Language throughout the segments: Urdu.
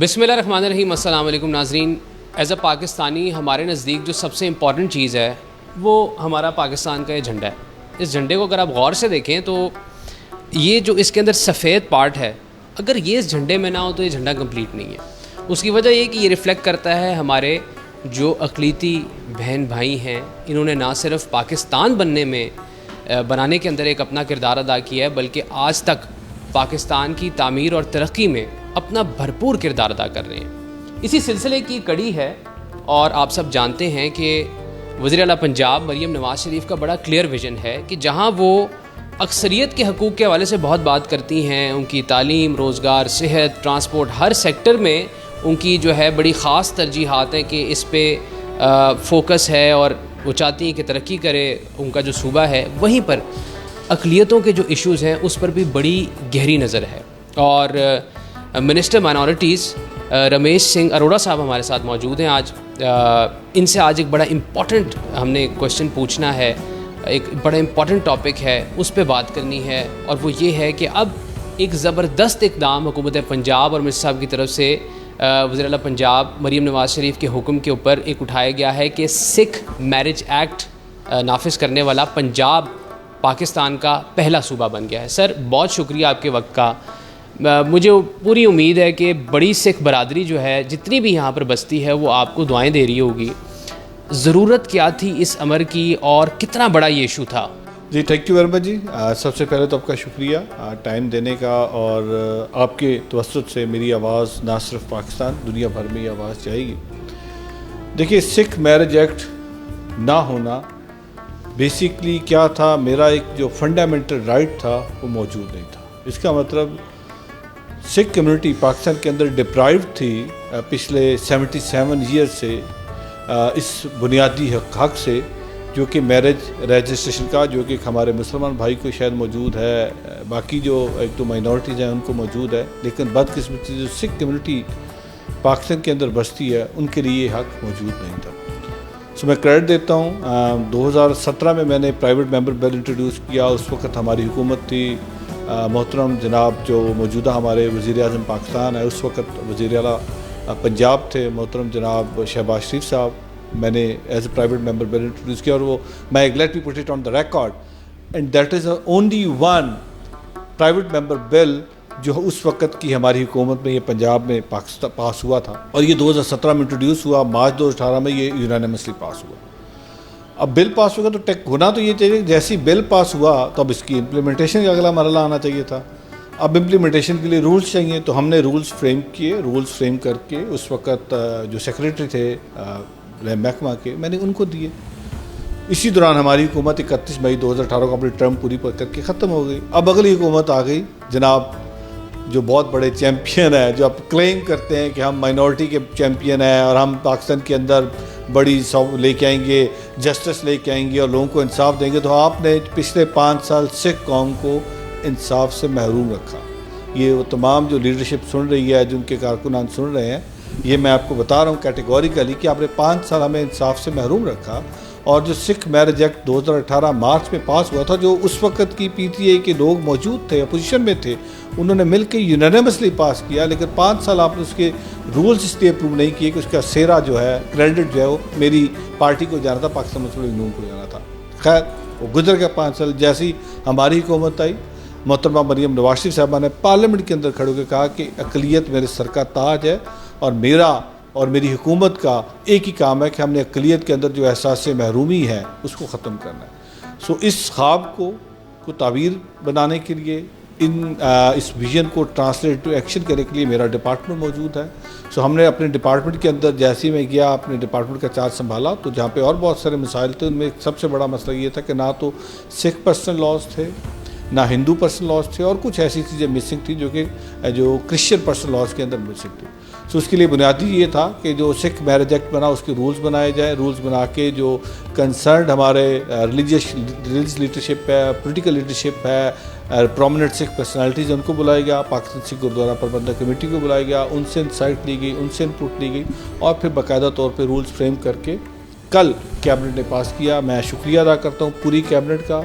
بسم اللہ الرحمن الرحیم. السلام علیکم ناظرین. ایز اے پاکستانی ہمارے نزدیک جو سب سے امپورٹنٹ چیز ہے وہ ہمارا پاکستان کا یہ جھنڈا ہے. اس جھنڈے کو اگر آپ غور سے دیکھیں تو یہ جو اس کے اندر سفید پارٹ ہے، اگر یہ اس جھنڈے میں نہ ہو تو یہ جھنڈا کمپلیٹ نہیں ہے. اس کی وجہ یہ کہ یہ ریفلیکٹ کرتا ہے ہمارے جو اقلیتی بہن بھائی ہیں، انہوں نے نہ صرف پاکستان بنانے کے اندر ایک اپنا کردار ادا کیا ہے، بلکہ آج تک پاکستان کی تعمیر اور ترقی میں اپنا بھرپور کردار ادا کر رہے ہیں. اسی سلسلے کی کڑی ہے، اور آپ سب جانتے ہیں کہ وزیر اعلیٰ پنجاب مریم نواز شریف کا بڑا کلیئر ویژن ہے کہ جہاں وہ اکثریت کے حقوق کے حوالے سے بہت بات کرتی ہیں، ان کی تعلیم، روزگار، صحت، ٹرانسپورٹ، ہر سیکٹر میں ان کی جو ہے بڑی خاص ترجیحات ہیں کہ اس پہ فوکس ہے اور وہ چاہتی ہیں کہ ترقی کرے ان کا جو صوبہ ہے. وہیں پر اقلیتوں کے جو ایشوز ہیں اس پر بھی بڑی گہری نظر ہے. اور منسٹر مائنورٹیز رمیش سنگھ اروڑا صاحب ہمارے ساتھ موجود ہیں آج. ان سے آج ایک بڑا امپورٹنٹ ہم نے کویشچن پوچھنا ہے، ایک بڑا امپورٹنٹ ٹاپک ہے، اس پہ بات کرنی ہے. اور وہ یہ ہے کہ اب ایک زبردست اقدام حکومت پنجاب اور منسٹر صاحب کی طرف سے وزیر اعلیٰ پنجاب مریم نواز شریف کے حکم کے اوپر ایک اٹھایا گیا ہے کہ سکھ میرج ایکٹ نافذ کرنے والا پنجاب پاکستان کا پہلا صوبہ بن گیا ہے. سر بہت شکریہ آپ کے وقت کا. مجھے پوری امید ہے کہ بڑی سکھ برادری جو ہے جتنی بھی یہاں پر بستی ہے وہ آپ کو دعائیں دے رہی ہوگی. ضرورت کیا تھی اس امر کی اور کتنا بڑا یہ ایشو تھا؟ جی تھینک یو ویری مچ. جی سب سے پہلے تو آپ کا شکریہ ٹائم دینے کا، اور آپ کے توسط سے میری آواز نہ صرف پاکستان، دنیا بھر میں یہ آواز جائے گی. دیکھیے، سکھ میرج ایکٹ نہ ہونا بیسکلی کیا تھا، میرا ایک جو فنڈامنٹل رائٹ تھا وہ موجود نہیں تھا. اس کا مطلب سکھ کمیونٹی پاکستان کے اندر ڈپرائیوڈ تھی پچھلے 77 ایئر سے اس بنیادی حق سے، جو کہ میرج رجسٹریشن کا، جو کہ ہمارے مسلمان بھائی کو شاید موجود ہے، باقی جو ایک دو مائنورٹیز ہیں ان کو موجود ہے، لیکن بدقسمتی جو سکھ کمیونٹی پاکستان کے اندر بستی ہے ان کے لیے یہ حق موجود نہیں تھا. سو میں کریڈٹ دیتا ہوں. 2017 میں نے پرائیویٹ ممبر بل انٹروڈیوس کیا. اس وقت ہماری حکومت تھی، محترم جناب جو موجودہ ہمارے وزیر اعظم پاکستان ہے، اس وقت وزیر اعلیٰ پنجاب تھے محترم جناب شہباز شریف صاحب. میں نے as a private member bill introduce کیا، اور وہ میں let me put it on the record, and that is only one private member bill جو اس وقت کی ہماری حکومت میں یہ پنجاب میں پاس ہوا تھا. اور یہ 2017 میں انٹروڈیوس ہوا، مارچ 2018 میں یہ یونانیمسلی پاس ہوا. اب بل پاس ہوگا تو ہونا تو یہ چاہیے، جیسی بل پاس ہوا تو اب اس کی امپلیمنٹیشن کا اگلا مرحلہ آنا چاہیے تھا. اب امپلیمنٹیشن کے لیے رولز چاہیے، تو ہم نے رولز فریم کیے. رولز فریم کر کے اس وقت جو سیکریٹری تھے محکمہ کے، میں نے ان کو دیے. اسی دوران ہماری حکومت 31 مئی 2018 کو اپنی ٹرم پوری کر کے ختم ہو گئی. اب اگلی حکومت آ گئی، جناب جو بہت بڑے چیمپئن ہیں، جو آپ کلیم کرتے ہیں کہ ہم مائنورٹی کے چیمپئن ہیں اور ہم پاکستان کے اندر بڑی لے کے آئیں گے، جسٹس لے کے آئیں گے اور لوگوں کو انصاف دیں گے. تو آپ نے پچھلے 5 سال سکھ قوم کو انصاف سے محروم رکھا. یہ وہ تمام جو لیڈرشپ سن رہی ہے، جن کے کارکنان سن رہے ہیں، یہ میں آپ کو بتا رہا ہوں کیٹیگوریکلی کہ آپ نے 5 سال ہمیں انصاف سے محروم رکھا. اور جو سکھ میرج ایکٹ 2018 مارچ میں پاس ہوا تھا، جو اس وقت کی پی ٹی آئی کے لوگ موجود تھے، اپوزیشن میں تھے، انہوں نے مل کے یونانیمسلی پاس کیا. لیکن 5 سال آپ نے اس کے رولز اس لیے اپروو نہیں کیے کہ اس کا سیرا جو ہے، کریڈٹ جو ہے، وہ میری پارٹی کو جانا تھا، پاکستان مسلم لیگ نون کو جانا تھا. خیر وہ گزر گیا 5 سال. جیسی ہماری حکومت آئی، محترمہ مریم نواز شریف صاحبہ نے پارلیمنٹ کے اندر کھڑے ہو کے کہا کہ اقلیت میرے سر کا تاج ہے، اور میرا اور میری حکومت کا ایک ہی کام ہے کہ ہم نے اقلیت کے اندر جو احساس محرومی ہے اس کو ختم کرنا ہے. سو اس خواب کو تعبیر بنانے کے لیے، اس ویژن کو ٹرانسلیٹ ٹو ایکشن کرنے کے لیے میرا ڈپارٹمنٹ موجود ہے. سو ہم نے اپنے ڈپارٹمنٹ کے اندر جیسے میں گیا، اپنے ڈپارٹمنٹ کا چارج سنبھالا، تو جہاں پہ اور بہت سارے مسائل تھے، ان میں سب سے بڑا مسئلہ یہ تھا کہ نہ تو سکھ پرسنل لاز تھے، نہ ہندو پرسنل لاز تھے، اور کچھ ایسی چیزیں مسنگ تھیں جو کرسچن پرسنل لاز کے اندر مسنگ تھی. سو اس کے لیے بنیادی یہ تھا کہ جو سکھ میرج ایکٹ بنا اس کے رولز بنائے جائیں. رولز بنا کے جو کنسرنڈ ہمارے ریلیجیس لیڈرشپ ہے، پولیٹیکل لیڈرشپ ہے، پرومیننٹ سکھ پرسنالٹیز، ان کو بلایا گیا. پاکستان سکھ گردوارہ پربندھک کمیٹی کو بلایا گیا، ان سے انسائٹ لی گئی، ان سے انپٹ لی گئی، اور پھر باقاعدہ طور پہ رولز فریم کر کے کل کیبنٹ نے پاس کیا. میں شکریہ ادا کرتا ہوں پوری کیبنٹ کا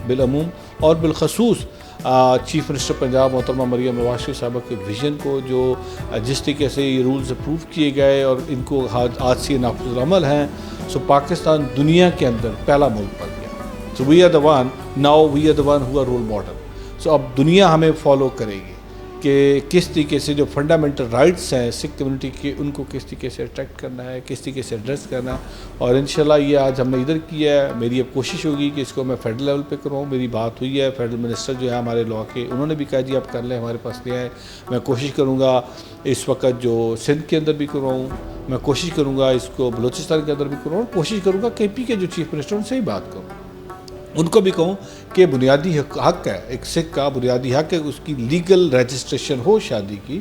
بالعموم، اور بالخصوص چیف منسٹر پنجاب محترمہ مریم نواز شریف صاحبہ کے ویژن کو، جو جس طریقے سے یہ رولز اپروو کیے گئے اور ان کو آج سے نافذ العمل ہیں، سو پاکستان دنیا کے اندر پہلا ملک بن گیا. So we are the one, now we are the one who are role model. So اب دنیا ہمیں فالو کرے گی کہ کس طریقے سے جو فنڈامنٹل رائٹس ہیں سکھ کمیونٹی کے، ان کو کس طریقے سے اٹریکٹ کرنا ہے، کس طریقے سے ایڈریس کرنا ہے. اور انشاءاللہ یہ آج ہم نے ادھر کیا ہے. میری اب کوشش ہوگی کہ اس کو میں فیڈرل لیول پہ کروں. میری بات ہوئی ہے فیڈرل منسٹر جو ہے ہمارے لا کے، انہوں نے بھی کہا جی آپ کر لیں، ہمارے پاس لے آئیں. میں کوشش کروں گا اس وقت جو سندھ کے اندر بھی کروں، میں کوشش کروں گا اس کو بلوچستان کے اندر بھی کروں، اور کوشش کروں گا کے پی کے جو چیف منسٹر ان سے ہی بات کروں، ان کو بھی کہوں کہ بنیادی حق ہے، ایک سکھ کا بنیادی حق ہے اس کی لیگل رجسٹریشن ہو شادی کی،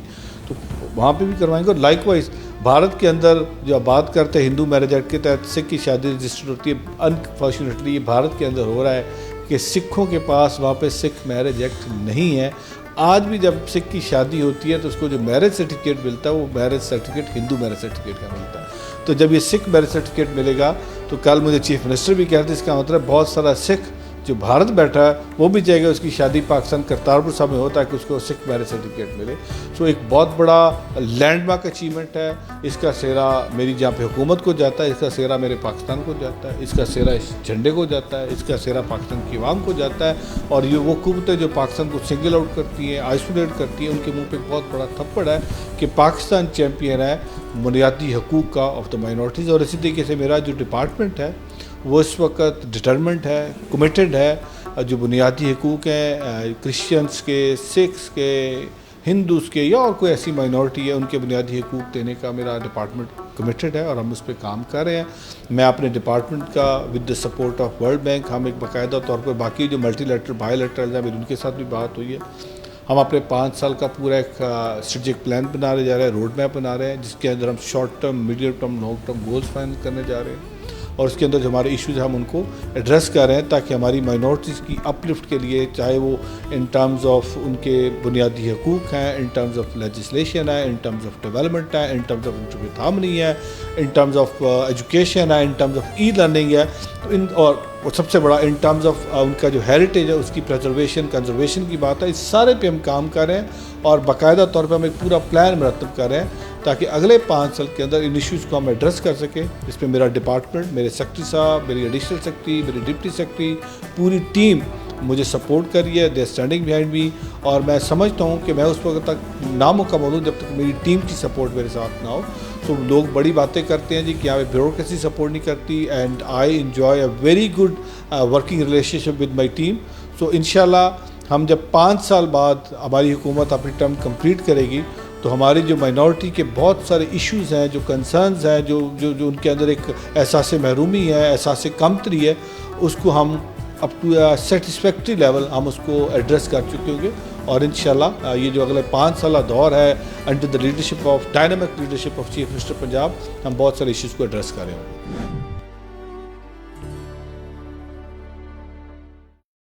تو وہاں پہ بھی کروائیں گے. اور لائک وائز بھارت کے اندر جو بات کرتے ہیں ہندو میرج ایکٹ کے تحت سکھ کی شادی رجسٹرڈ ہوتی ہے. انفارچونیٹلی یہ بھارت کے اندر ہو رہا ہے کہ سکھوں کے پاس وہاں پہ سکھ میرج ایکٹ نہیں ہے. آج بھی جب سکھ کی شادی ہوتی ہے تو اس کو جو میرج سرٹیفکیٹ ملتا ہے وہ میرج سرٹیفکیٹ ہندو میرج سرٹیفکیٹ کا ملتا ہے. تو جب یہ سکھ میرج سرٹیفکیٹ ملے گا تو کل مجھے چیف منسٹر بھی کہتے ہیں اس کا مطلب بہت سارا سکھ جو بھارت بیٹھا ہے وہ بھی چاہے گا اس کی شادی پاکستان کرتارپور صاحب میں ہو تاکہ اس کو سکھ میرج سرٹیفکیٹ ملے. سو ایک بہت بڑا لینڈ مارک اچیومنٹ ہے. اس کا سہرا میری جہاں پہ حکومت کو جاتا ہے، اس کا سہرا میرے پاکستان کو جاتا ہے، اس کا سہرا اس جھنڈے کو جاتا ہے، اس کا سہرا پاکستان کی عوام کو جاتا ہے. اور یہ وہ قوتیں جو پاکستان کو سنگل آؤٹ کرتی ہیں، آئسولیٹ کرتی ہیں، ان کے منہ پہ بہت بڑا تھپڑ ہے کہ پاکستان چیمپئن ہے بنیادی حقوق کا آف دا مائنورٹیز. اور اسی طریقے سے میرا جو ڈپارٹمنٹ ہے وہ اس وقت ڈٹرمنٹ ہے، کمیٹڈ ہے. جو بنیادی حقوق ہیں کرسچنس کے، سکھس کے، ہندوز کے یا اور کوئی ایسی مائنورٹی ہے ان کے بنیادی حقوق دینے کا میرا ڈپارٹمنٹ کمیٹڈ ہے اور ہم اس پہ کام کر رہے ہیں. میں اپنے ڈپارٹمنٹ کا with the support of world bank ہم ایک باقاعدہ طور پر باقی جو ملٹی لیٹرل بائی لیٹرل ہیں میری ان کے ساتھ بھی بات ہوئی ہے. ہم اپنے 5 سال کا پورا ایک اسٹریٹجک پلان بنانے جا رہے ہیں، روڈ میپ بنا رہے ہیں جس کے اندر ہم short term, medium term, long term goals final کرنے جا رہے ہیں. اور اس کے اندر جو ہمارے ایشوز ہیں ہم ان کو ایڈریس کر رہے ہیں تاکہ ہماری مائنورٹیز کی اپ لفٹ کے لیے، چاہے وہ ان ٹرمز آف ان کے بنیادی حقوق ہیں، ان ٹرمز آف لیجسلیشن ہے، ان ٹرمز آف ڈیولپمنٹ ہے، in terms of interpret harmony ہے، ان ٹرمز آف ایجوکیشن ہے، in terms of e learning ہے، تو ان اور سب سے بڑا ان ٹرمز آف ان کا جو ہیریٹیج ہے اس کی پریزرویشن، کنزرویشن کی بات ہے. اس سارے پہ ہم کام کر رہے ہیں اور باقاعدہ طور پہ ہم ایک پورا پلان مرتب کر رہے ہیں تاکہ اگلے 5 سال کے اندر ان ایشوز کو ہم ایڈریس کر سکیں. اس پہ میرا ڈپارٹمنٹ، میرے سیکرٹری صاحب، میری ایڈیشنل سیکرٹری، میری ڈپٹی سیکرٹری، پوری ٹیم مجھے سپورٹ کر رہی ہے. دے اسٹینڈنگ بیہائنڈ می. اور میں سمجھتا ہوں کہ میں اس وقت تک نامکمل ہوں جب تک میری ٹیم کی سپورٹ میرے ساتھ نہ ہو. تو لوگ بڑی باتیں کرتے ہیں جی کہ یہاں پہ بیوروکریسی سپورٹ نہیں کرتی، and I enjoy a very good working relationship with my team. So انشاءاللہ ہم جب 5 سال بعد ہماری حکومت اپنی ٹرم کمپلیٹ کرے گی تو ہماری جو مائنورٹی کے بہت سارے ایشوز ہیں، جو کنسرنز ہیں، جو ان کے اندر ایک احساس محرومی ہے، احساس کمتری ہے، اس کو ہم اپ ٹو سیٹسفیکٹری لیول ہم اس کو ایڈریس کر چکے ہوں گے. اور انشاءاللہ یہ جو اگلے 5 سالہ دور ہے under the leadership of dynamic leadership of chief minister Punjab, ہم بہت سارے ایشوز کو ایڈریس کر رہے ہوں.